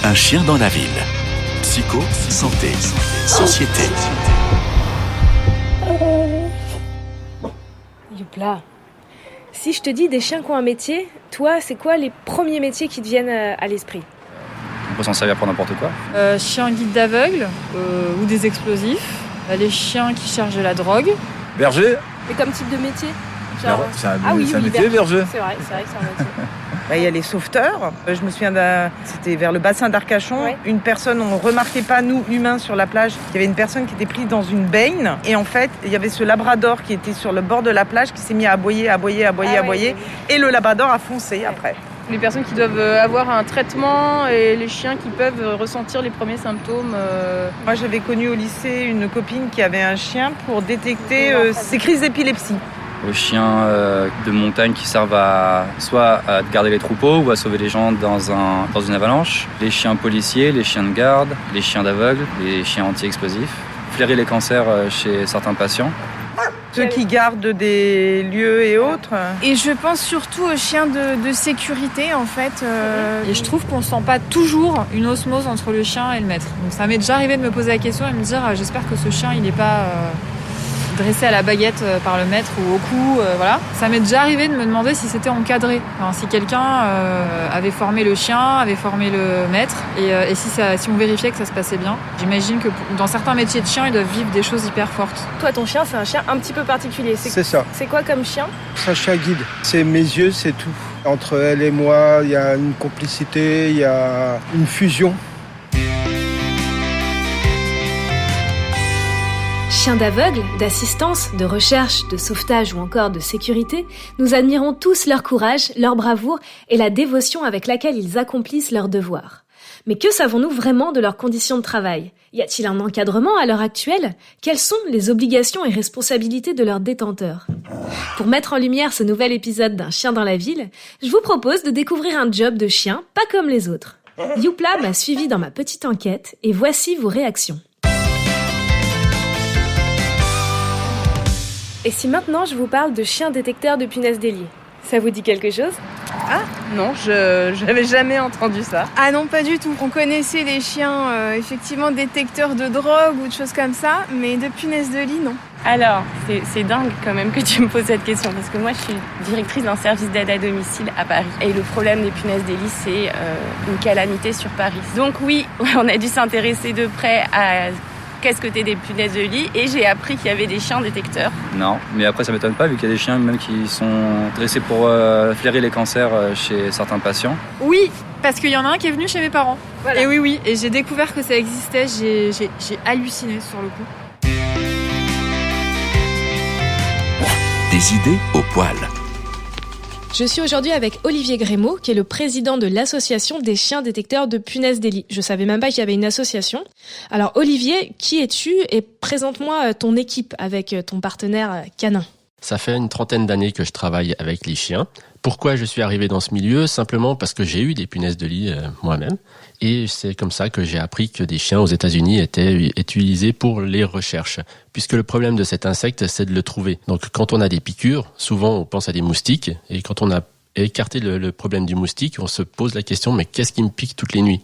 Un chien dans la ville. Psycho, santé, société. Youpla. Si je te dis des chiens qui ont un métier, toi, c'est quoi les premiers métiers qui te viennent à l'esprit ? On peut s'en servir pour n'importe quoi. Chiens guides d'aveugle ou des explosifs. Les chiens qui chargent de la drogue. Berger. Mais comme type de métier ? C'est un métier, berger. C'est vrai que c'est un métier. Il y a les sauveteurs. Je me souviens, c'était vers le bassin d'Arcachon. Ouais. Une personne, on ne remarquait pas, nous, humains, sur la plage, qu'il y avait une personne qui était prise dans une baigne. Et en fait, il y avait ce labrador qui était sur le bord de la plage qui s'est mis à aboyer. Et le labrador a foncé après. Les personnes qui doivent avoir un traitement et les chiens qui peuvent ressentir les premiers symptômes. Moi, j'avais connu au lycée une copine qui avait un chien pour détecter ses crises d'épilepsie. Aux chiens de montagne qui servent soit à garder les troupeaux ou à sauver les gens dans une avalanche. Les chiens policiers, les chiens de garde, les chiens d'aveugle, les chiens anti-explosifs. Flairer les cancers chez certains patients. Ceux qui gardent des lieux et autres. Et je pense surtout aux chiens de sécurité, en fait. Et je trouve qu'on ne sent pas toujours une osmose entre le chien et le maître. Donc ça m'est déjà arrivé de me poser la question et de me dire j'espère que ce chien il n'est pas dressé à la baguette par le maître ou au cou, voilà. Ça m'est déjà arrivé de me demander si c'était encadré. Enfin, si quelqu'un avait formé le chien, avait formé le maître, et si on vérifiait que ça se passait bien. J'imagine que dans certains métiers de chiens, ils doivent vivre des choses hyper fortes. Toi, ton chien, c'est un chien un petit peu particulier. C'est ça. C'est quoi comme chien ? C'est un chien guide. C'est mes yeux, c'est tout. Entre elle et moi, il y a une complicité, il y a une fusion. Chiens d'aveugle, d'assistance, de recherche, de sauvetage ou encore de sécurité, nous admirons tous leur courage, leur bravoure et la dévotion avec laquelle ils accomplissent leurs devoirs. Mais que savons-nous vraiment de leurs conditions de travail ? Y a-t-il un encadrement à l'heure actuelle ? Quelles sont les obligations et responsabilités de leurs détenteurs ? Pour mettre en lumière ce nouvel épisode d'Un chien dans la ville, je vous propose de découvrir un job de chien pas comme les autres. Youpla m'a suivi dans ma petite enquête et voici vos réactions. Et si maintenant je vous parle de chien détecteur de punaises de lit, ça vous dit quelque chose ? Ah non, je n'avais jamais entendu ça. Ah non, pas du tout. On connaissait les chiens, effectivement, détecteurs de drogue ou de choses comme ça, mais de punaises de lit, non. Alors, c'est dingue quand même que tu me poses cette question, parce que moi je suis directrice d'un service d'aide à domicile à Paris. Et le problème des punaises de lit, c'est une calamité sur Paris. Donc oui, on a dû s'intéresser de près à qu'est-ce que t'es des punaises de lit, et j'ai appris qu'il y avait des chiens détecteurs. Non, mais après ça m'étonne pas vu qu'il y a des chiens même qui sont dressés pour flairer les cancers chez certains patients. Oui, parce qu'il y en a un qui est venu chez mes parents. Voilà. Et oui, et j'ai découvert que ça existait, j'ai halluciné sur le coup. Des idées au poil. Je suis aujourd'hui avec Olivier Grémaud, qui est le président de l'association des chiens détecteurs de punaises de lit. Je savais même pas qu'il y avait une association. Alors Olivier, qui es-tu et présente-moi ton équipe avec ton partenaire canin. Ça fait une 30aine d'années que je travaille avec les chiens. Pourquoi je suis arrivé dans ce milieu ? Simplement parce que j'ai eu des punaises de lit moi-même. Et c'est comme ça que j'ai appris que des chiens aux États-Unis étaient utilisés pour les recherches. Puisque le problème de cet insecte, c'est de le trouver. Donc quand on a des piqûres, souvent on pense à des moustiques. Et quand on a écarté le problème du moustique, on se pose la question, mais qu'est-ce qui me pique toutes les nuits ?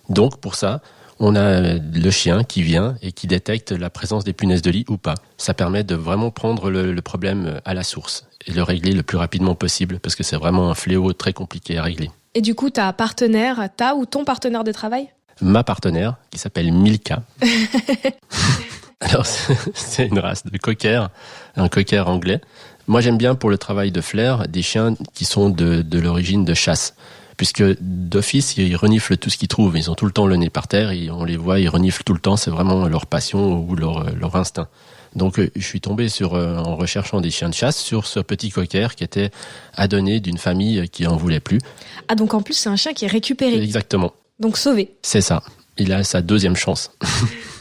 Donc pour ça, on a le chien qui vient et qui détecte la présence des punaises de lit ou pas. Ça permet de vraiment prendre le problème à la source et le régler le plus rapidement possible parce que c'est vraiment un fléau très compliqué à régler. Et du coup, ta ou ton partenaire de travail ? Ma partenaire, qui s'appelle Milka. Alors, c'est une race de cocker, un cocker anglais. Moi, j'aime bien pour le travail de flair des chiens qui sont de l'origine de chasse. Puisque d'office, ils reniflent tout ce qu'ils trouvent. Ils ont tout le temps le nez par terre, on les voit, ils reniflent tout le temps. C'est vraiment leur passion ou leur instinct. Donc, je suis tombé en recherchant des chiens de chasse sur ce petit cocker qui était adonné d'une famille qui en voulait plus. Ah, donc en plus, c'est un chien qui est récupéré. Exactement. Donc sauvé. C'est ça. Il a sa deuxième chance.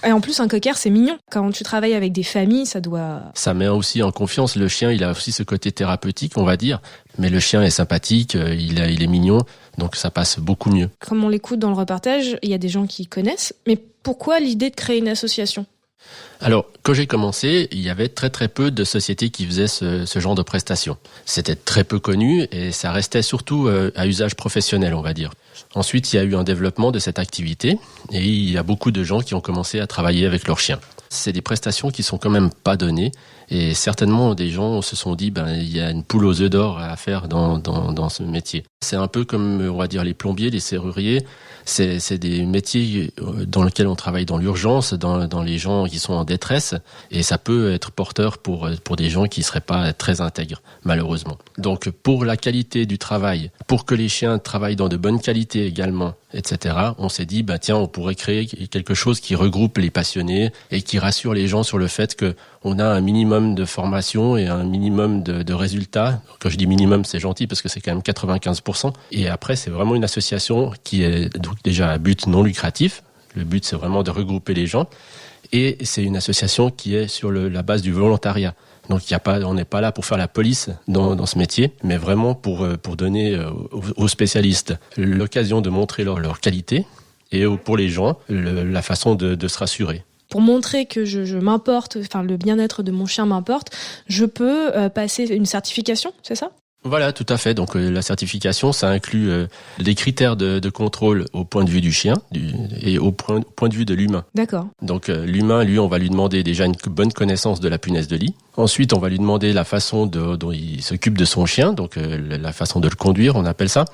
Et en plus, un cocker, c'est mignon. Quand tu travailles avec des familles, ça doit... Ça met aussi en confiance. Le chien, il a aussi ce côté thérapeutique, on va dire. Mais le chien est sympathique, il est mignon, donc ça passe beaucoup mieux. Comme on l'écoute dans le reportage, il y a des gens qui connaissent. Mais pourquoi l'idée de créer une association ? Alors, quand j'ai commencé, il y avait très très peu de sociétés qui faisaient ce genre de prestations. C'était très peu connu et ça restait surtout à usage professionnel, on va dire. Ensuite, il y a eu un développement de cette activité et il y a beaucoup de gens qui ont commencé à travailler avec leurs chiens. C'est des prestations qui sont quand même pas données et certainement des gens se sont dit il y a une poule aux œufs d'or à faire dans ce métier. C'est un peu comme on va dire les plombiers, les serruriers. C'est des métiers dans lesquels on travaille dans l'urgence, dans les gens qui sont en détresse, et ça peut être porteur pour des gens qui seraient pas très intègres, malheureusement. Donc, pour la qualité du travail, pour que les chiens travaillent dans de bonnes qualités également, etc., on s'est dit, tiens, on pourrait créer quelque chose qui regroupe les passionnés et qui rassure les gens sur le fait que on a un minimum de formation et un minimum de résultats. Quand je dis minimum, c'est gentil parce que c'est quand même 95%. Et après, c'est vraiment une association qui est donc déjà à but non lucratif. Le but, c'est vraiment de regrouper les gens. Et c'est une association qui est sur la base du volontariat. Donc on n'est pas là pour faire la police dans ce métier, mais vraiment pour donner aux spécialistes l'occasion de montrer leur qualité et pour les gens la façon de se rassurer. Pour montrer que je m'importe, enfin le bien-être de mon chien m'importe, je peux passer une certification, c'est ça ? Voilà, tout à fait. Donc la certification, ça inclut les critères de contrôle au point de vue du chien et au point de vue de l'humain. D'accord. Donc l'humain, lui, on va lui demander déjà une bonne connaissance de la punaise de lit. Ensuite, on va lui demander la façon dont il s'occupe de son chien, donc la façon de le conduire, on appelle ça,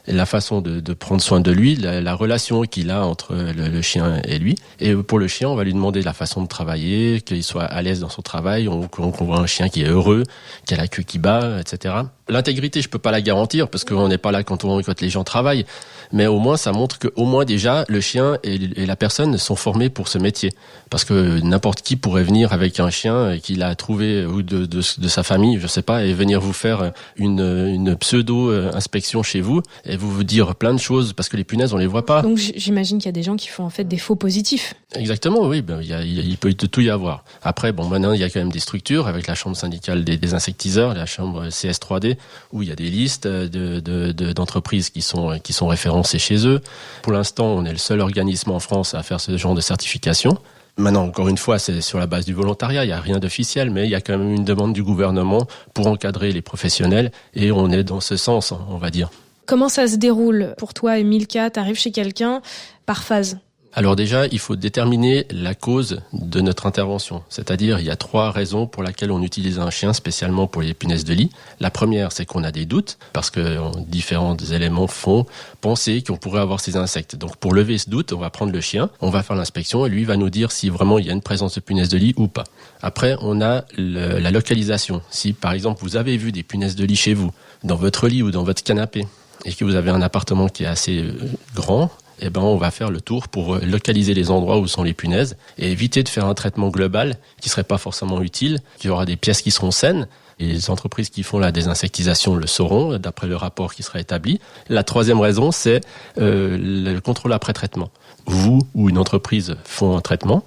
et la façon de prendre soin de lui, la relation qu'il a entre le chien et lui. Et pour le chien, on va lui demander la façon de travailler, qu'il soit à l'aise dans son travail, qu'on voit un chien qui est heureux, qui a la queue qui bat, etc. L'intégrité, je peux pas la garantir parce qu'on n'est pas là quand les gens travaillent, mais au moins ça montre que au moins déjà le chien et la personne sont formés pour ce métier, parce que n'importe qui pourrait venir avec un chien qu'il a trouvé ou de sa famille, je sais pas, et venir vous faire une pseudo inspection chez vous et vous dire plein de choses parce que les punaises on les voit pas. Donc j'imagine qu'il y a des gens qui font en fait des faux positifs. Exactement, oui, il peut tout y avoir. Après maintenant il y a quand même des structures avec la chambre syndicale des insectiseurs, la chambre CS3D, où il y a des listes d'entreprises qui sont référencées chez eux. Pour l'instant, on est le seul organisme en France à faire ce genre de certification. Maintenant, encore une fois, c'est sur la base du volontariat, il n'y a rien d'officiel, mais il y a quand même une demande du gouvernement pour encadrer les professionnels, et on est dans ce sens, on va dire. Comment ça se déroule pour toi, Emilka ? T'arrives chez quelqu'un par phase ? Alors déjà, il faut déterminer la cause de notre intervention. C'est-à-dire, il y a 3 raisons pour lesquelles on utilise un chien spécialement pour les punaises de lit. La première, c'est qu'on a des doutes, parce que différents éléments font penser qu'on pourrait avoir ces insectes. Donc pour lever ce doute, on va prendre le chien, on va faire l'inspection, et lui va nous dire si vraiment il y a une présence de punaises de lit ou pas. Après, on a la localisation. Si par exemple, vous avez vu des punaises de lit chez vous, dans votre lit ou dans votre canapé, et que vous avez un appartement qui est assez grand, on va faire le tour pour localiser les endroits où sont les punaises et éviter de faire un traitement global qui serait pas forcément utile. Il y aura des pièces qui seront saines. Et les entreprises qui font la désinsectisation le sauront, d'après le rapport qui sera établi. La 3e raison, c'est le contrôle après traitement. Vous ou une entreprise font un traitement.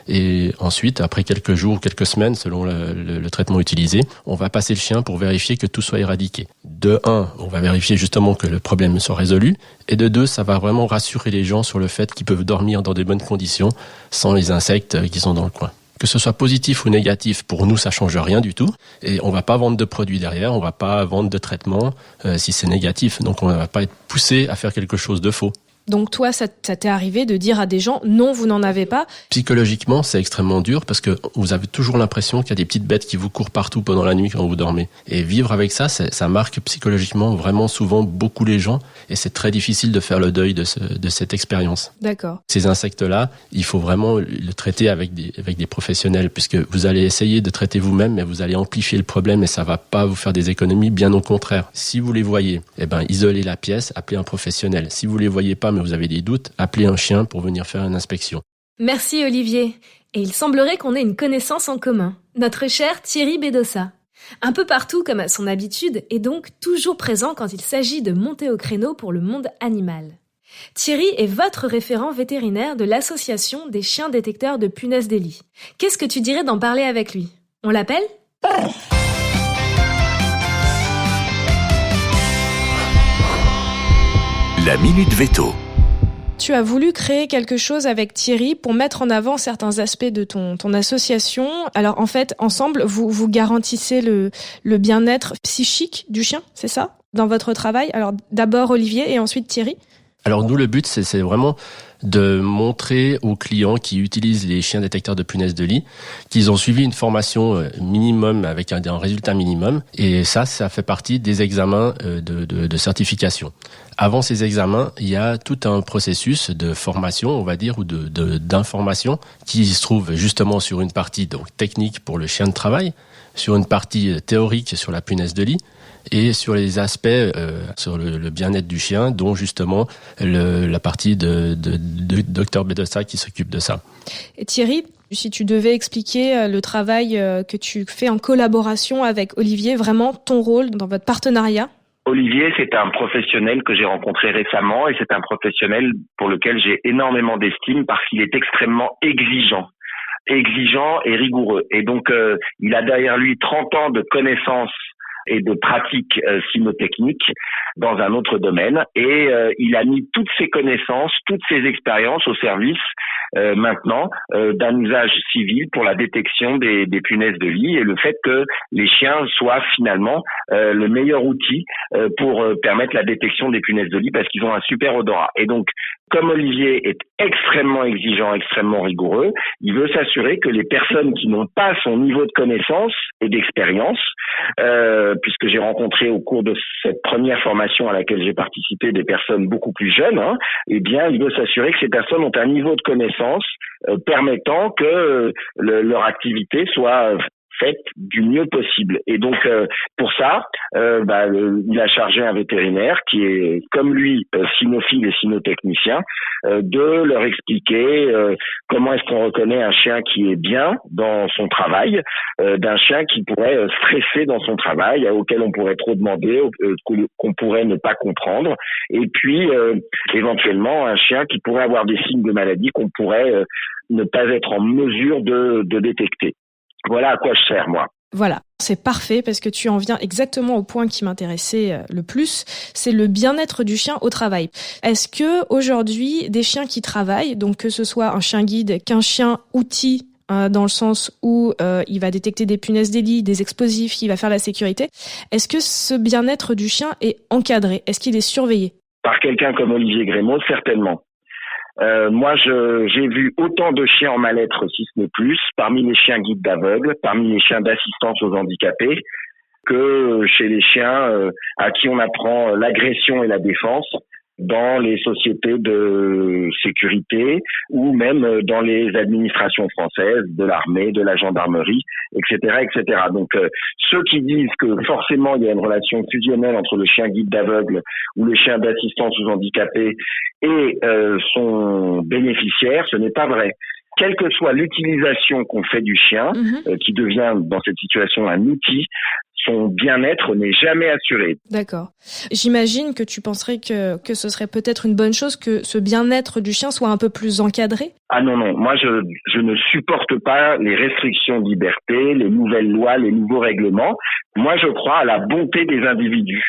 Et ensuite, après quelques jours, quelques semaines, selon le traitement utilisé, on va passer le chien pour vérifier que tout soit éradiqué. De 1, on va vérifier justement que le problème soit résolu. Et de 2, ça va vraiment rassurer les gens sur le fait qu'ils peuvent dormir dans de bonnes conditions sans les insectes qui sont dans le coin. Que ce soit positif ou négatif, pour nous, ça change rien du tout. Et on va pas vendre de produits derrière, on va pas vendre de traitement si c'est négatif. Donc on va pas être poussé à faire quelque chose de faux. Donc toi, ça t'est arrivé de dire à des gens « non, vous n'en avez pas ». Psychologiquement, c'est extrêmement dur parce que vous avez toujours l'impression qu'il y a des petites bêtes qui vous courent partout pendant la nuit quand vous dormez. Et vivre avec ça, ça marque psychologiquement vraiment souvent beaucoup les gens et c'est très difficile de faire le deuil de cette expérience. D'accord. Ces insectes-là, il faut vraiment le traiter avec des professionnels puisque vous allez essayer de traiter vous-même mais vous allez amplifier le problème et ça va pas vous faire des économies, bien au contraire. Si vous les voyez, isolez la pièce, appelez un professionnel. Si vous les voyez pas mais vous avez des doutes, appelez un chien pour venir faire une inspection. Merci Olivier. Et il semblerait qu'on ait une connaissance en commun. Notre cher Thierry Bedossa. Un peu partout comme à son habitude et donc toujours présent quand il s'agit de monter au créneau pour le monde animal. Thierry est votre référent vétérinaire de l'association des chiens détecteurs de punaises de lit. Qu'est-ce que tu dirais d'en parler avec lui ? On l'appelle ? La Minute Veto. Tu as voulu créer quelque chose avec Thierry pour mettre en avant certains aspects de ton association. Alors en fait, ensemble, vous garantissez le bien-être psychique du chien, c'est ça, dans votre travail? Alors d'abord Olivier et ensuite Thierry. Alors nous, le but, c'est vraiment de montrer aux clients qui utilisent les chiens détecteurs de punaises de lit qu'ils ont suivi une formation minimum avec un résultat minimum. Et ça fait partie des examens de certification. Avant ces examens, il y a tout un processus de formation, on va dire, ou d'information qui se trouve justement sur une partie donc technique pour le chien de travail, sur une partie théorique sur la punaise de lit, et sur les aspects sur le bien-être du chien, dont justement la partie de Dr Bedossa qui s'occupe de ça. Et Thierry, si tu devais expliquer le travail que tu fais en collaboration avec Olivier, vraiment ton rôle dans votre partenariat? Olivier, c'est un professionnel que j'ai rencontré récemment et c'est un professionnel pour lequel j'ai énormément d'estime parce qu'il est extrêmement exigeant et rigoureux. Et donc, il a derrière lui 30 ans de connaissances et de pratiques cynotechniques dans un autre domaine. Et il a mis toutes ses connaissances, toutes ses expériences au service maintenant d'un usage civil pour la détection des punaises de lit et le fait que les chiens soient finalement le meilleur outil pour permettre la détection des punaises de lit parce qu'ils ont un super odorat. Et donc, comme Olivier est extrêmement exigeant, extrêmement rigoureux, il veut s'assurer que les personnes qui n'ont pas son niveau de connaissance et d'expérience, puisque j'ai rencontré au cours de cette première formation à laquelle j'ai participé des personnes beaucoup plus jeunes, eh bien, il veut s'assurer que ces personnes ont un niveau de connaissance permettant que leur activité soit faite du mieux possible. Et donc, pour ça, il a chargé un vétérinaire qui est, comme lui, cynophile et cynotechnicien, de leur expliquer comment est-ce qu'on reconnaît un chien qui est bien dans son travail, d'un chien qui pourrait stresser dans son travail, auquel on pourrait trop demander, qu'on pourrait ne pas comprendre, et puis éventuellement un chien qui pourrait avoir des signes de maladie qu'on pourrait ne pas être en mesure de détecter. Voilà à quoi je sers, moi. Voilà, c'est parfait parce que tu en viens exactement au point qui m'intéressait le plus, c'est le bien-être du chien au travail. Est-ce que aujourd'hui, des chiens qui travaillent, donc que ce soit un chien guide qu'un chien outil, dans le sens où il va détecter des punaises des lits, des explosifs, il va faire la sécurité, est-ce que ce bien-être du chien est encadré? Est-ce qu'il est surveillé? Par quelqu'un comme Olivier Grémaud, certainement. Moi, j'ai vu autant de chiens en mal-être, si ce n'est plus, parmi les chiens guides d'aveugles, parmi les chiens d'assistance aux handicapés, que chez les chiens à qui on apprend l'agression et la défense dans les sociétés de sécurité ou même dans les administrations françaises, de l'armée, de la gendarmerie, etc., etc. Donc, ceux qui disent que forcément il y a une relation fusionnelle entre le chien guide d'aveugle ou le chien d'assistance aux handicapés et son bénéficiaire, ce n'est pas vrai. Quelle que soit l'utilisation qu'on fait du chien, qui devient dans cette situation un outil, son bien-être n'est jamais assuré. D'accord. J'imagine que tu penserais que ce serait peut-être une bonne chose que ce bien-être du chien soit un peu plus encadré? Ah non. Moi, je ne supporte pas les restrictions de liberté, les nouvelles lois, les nouveaux règlements. Moi, je crois à la bonté des individus.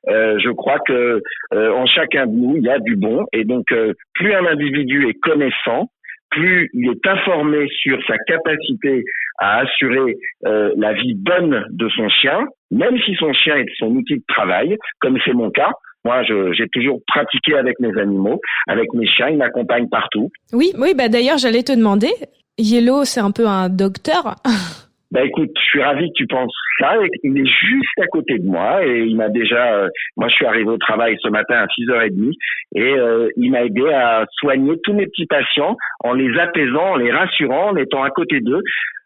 Je crois que en chacun de nous, il y a du bon. Et donc, plus un individu est connaissant, plus il est informé sur sa capacité à assurer la vie bonne de son chien, même si son chien est son outil de travail, comme c'est mon cas. Moi, j'ai toujours pratiqué avec mes animaux, avec mes chiens, ils m'accompagnent partout. Oui, d'ailleurs, j'allais te demander, Yellow, c'est un peu un docteur. Écoute, je suis ravi que tu penses ça. Il est juste à côté de moi et il m'a déjà... moi, je suis arrivé au travail ce matin à 6h30 et il m'a aidé à soigner tous mes petits patients en les apaisant, en les rassurant, en étant à côté d'eux,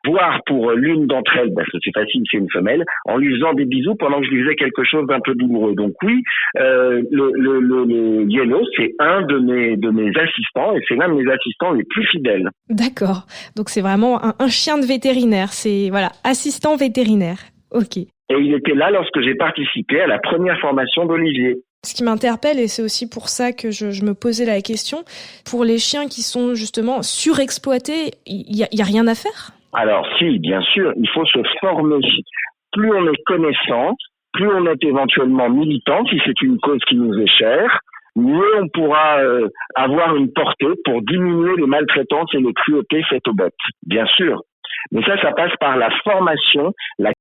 voire pour l'une d'entre elles, parce que c'est facile, c'est une femelle, en lui faisant des bisous pendant que je lui faisais quelque chose d'un peu douloureux. Donc oui, le Yellow, c'est un de mes assistants et c'est l'un de mes assistants les plus fidèles. D'accord. Donc c'est vraiment un chien de vétérinaire. C'est, voilà, assistant vétérinaire. Ok. Et il était là lorsque j'ai participé à la première formation d'Olivier. Ce qui m'interpelle, et c'est aussi pour ça que je me posais la question, pour les chiens qui sont justement surexploités, il y a rien à faire? Alors si, bien sûr, il faut se former. Plus on est connaissant, plus on est éventuellement militant, si c'est une cause qui nous est chère, mieux on pourra avoir une portée pour diminuer les maltraitances et les cruautés faites aux bêtes, bien sûr. Mais ça passe par la formation, la